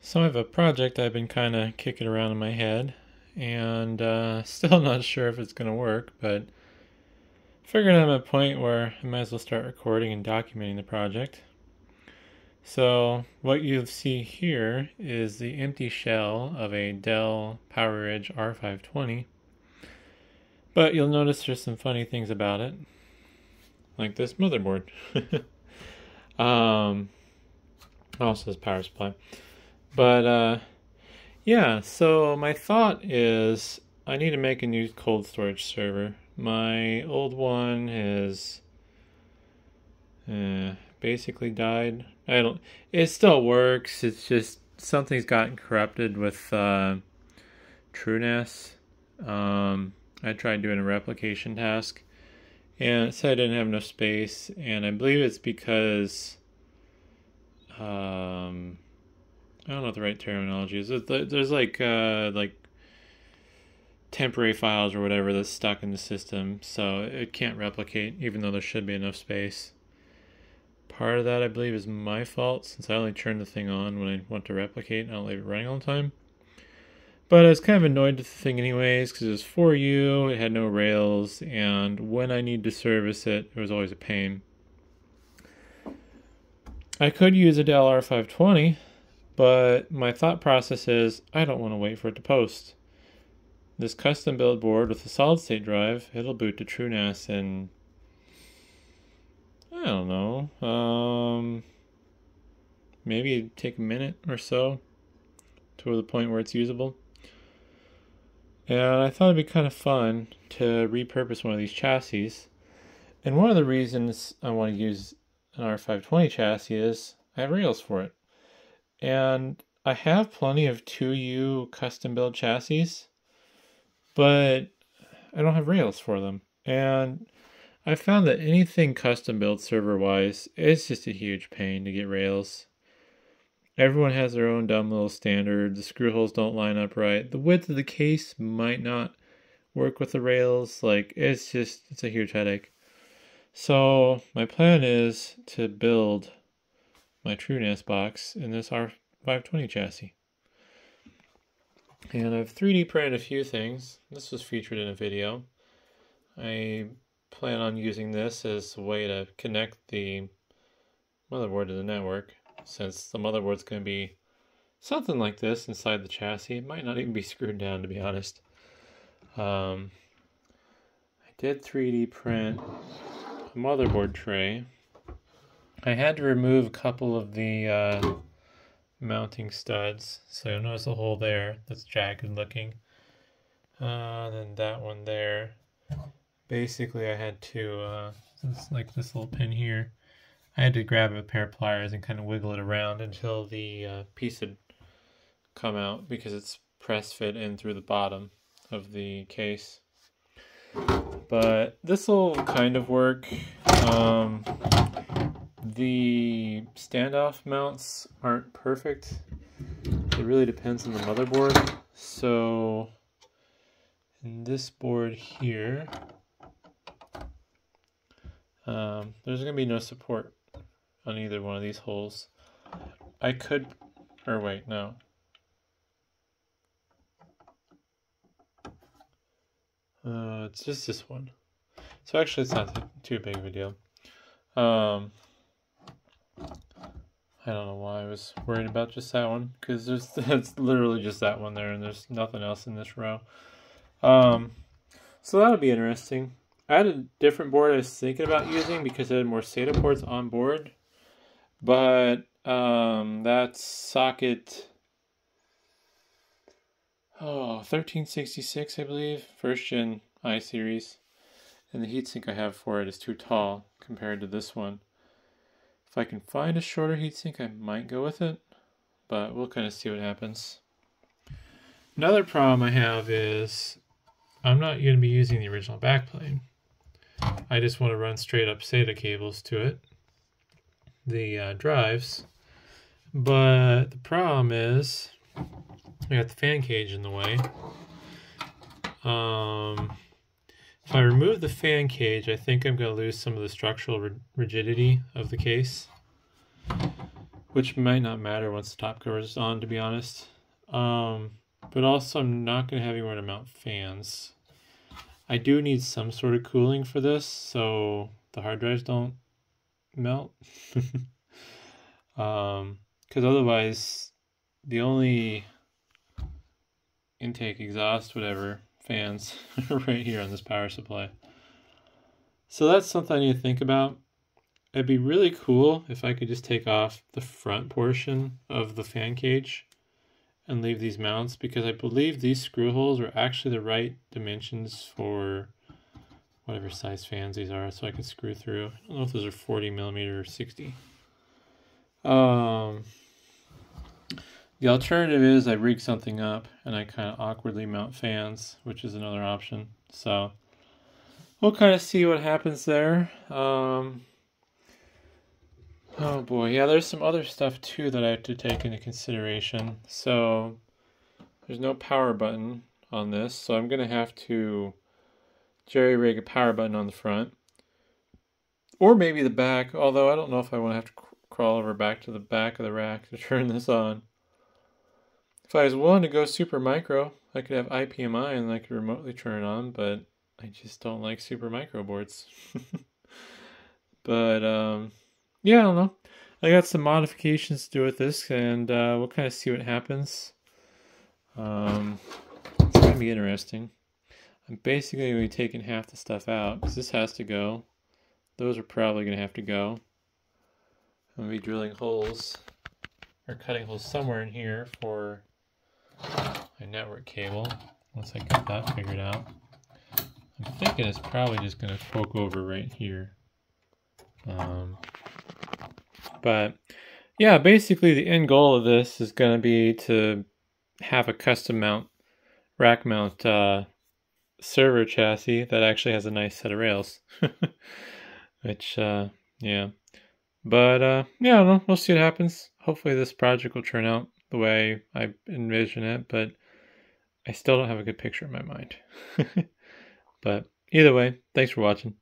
So I have a project I've been kind of kicking around in my head, and still not sure if it's going to work, but figured I'm at a point where I might as well start recording and documenting the project. So what you see here is the empty shell of a Dell PowerEdge R520, but you'll notice there's some funny things about it, like this motherboard. Also has power supply. But yeah, so my thought is I need to make a new cold storage server. My old one has basically died. It still works. It's just something's gotten corrupted with TrueNAS. I tried doing a replication task, and it said I didn't have enough space. And I believe it's because I don't know what the right terminology is. There's like temporary files or whatever that's stuck in the system, so it can't replicate, even though there should be enough space. Part of that, I believe, is my fault, since I only turn the thing on when I want to replicate and I don't leave it running all the time. But I was kind of annoyed with the thing anyways, because it was 4U, it had no rails, and when I need to service it, it was always a pain. I could use a Dell R520, but my thought process is I don't want to wait for it to post. This custom build board with a solid state drive, it'll boot to TrueNAS in, I don't know, maybe take a minute or so to the point where it's usable. And I thought it'd be kind of fun to repurpose one of these chassis. And one of the reasons I want to use an R520 chassis is I have rails for it. And I have plenty of 2U custom build chassis, but I don't have rails for them. And I found that anything custom built server wise, it's just a huge pain to get rails. Everyone has their own dumb little standard. The screw holes don't line up right. The width of the case might not work with the rails. It's a huge headache. So my plan is to build my TrueNAS box in this R520 chassis. And I've 3D printed a few things. This was featured in a video. I plan on using this as a way to connect the motherboard to the network, since the motherboard's going to be something like this inside the chassis. It might not even be screwed down, to be honest. I did 3D print a motherboard tray. I had to remove a couple of the mounting studs, so you'll notice a hole there that's jagged looking. Then that one there. Basically, I had to, like this little pin here, I had to grab a pair of pliers and kind of wiggle it around until the piece had come out, because it's press fit in through the bottom of the case. But this will kind of work. The standoff mounts aren't perfect. It really depends on the motherboard. So in this board here, there's going to be no support on either one of these holes. I could, or wait, no. It's just this one. So actually it's not too big of a deal. I don't know why I was worried about just that one, because it's literally just that one there, and there's nothing else in this row. So that'll be interesting. I had a different board I was thinking about using because it had more SATA ports on board, but that's socket 1366, I believe, first gen i-series, and the heatsink I have for it is too tall compared to this one. If I can find a shorter heatsink, I might go with it, but we'll kind of see what happens. Another problem I have is I'm not going to be using the original backplane. I just want to run straight up SATA cables to it, the drives. But the problem is I got the fan cage in the way. If I remove the fan cage, I think I'm going to lose some of the structural rigidity of the case. which might not matter once the top cover is on, to be honest. But also I'm not going to have anywhere to mount fans. I do need some sort of cooling for this so the hard drives don't melt. Because otherwise the only intake, exhaust, whatever, fans are right here on this power supply. So that's something I need to think about. It'd be really cool if I could just take off the front portion of the fan cage and leave these mounts, because I believe these screw holes are actually the right dimensions for whatever size fans these are, so I can screw through. I don't know if those are 40 millimeter or 60. The alternative is I rig something up and I kind of awkwardly mount fans, which is another option. So we'll kind of see what happens there. Oh boy, yeah, there's some other stuff too that I have to take into consideration. So there's no power button on this, so I'm going to have to jerry rig a power button on the front. Or maybe the back, although I don't know if I want to have to crawl over back to the back of the rack to turn this on. If I was willing to go super micro, I could have IPMI and I could remotely turn it on, but I just don't like super micro boards. But yeah, I don't know. I got some modifications to do with this, and we'll kind of see what happens. It's going to be interesting. I'm basically going to be taking half the stuff out, because this has to go. Those are probably going to have to go. I'm going to be drilling holes, or cutting holes somewhere in here for my network cable, once I get that figured out. I'm thinking it's probably just going to poke over right here. But yeah, basically the end goal of this is going to be to have a custom mount, rack mount server chassis that actually has a nice set of rails. Which, yeah. But yeah, I don't know. We'll see what happens. Hopefully this project will turn out the way I envision it, but I still don't have a good picture in my mind. But either way, thanks for watching.